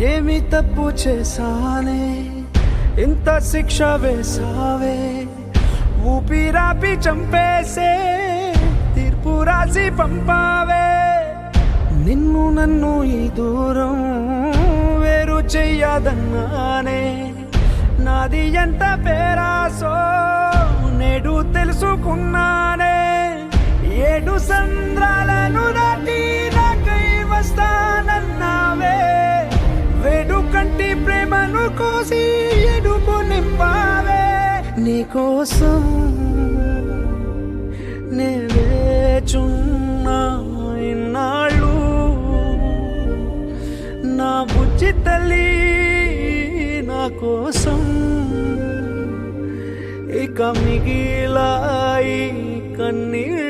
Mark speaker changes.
Speaker 1: ఏమి తప్పు చేశానే, ఇంత శిక్ష వేసావే, ఊపిరాపి చంపేసే తీర్పు రాసి పంపావే. నిన్ను నన్ను ఈ దూరం వేరు చెయ్యదన్నానే, నాది ఎంత పేరాసో నేడు తెలుసుకున్నానే. 7 సంద్రాలను దాటి నాకై వస్తానన్నావే, వేడుకంటి ప్రేమను కోసి ఎడుపు నింపావే. నీకోసం నే వేచున్నా ఇన్నాళ్ళు, నా బుజ్జి తల్లి నా కోసం. ఇక మిగిలాయి కన్నీళ్ళు.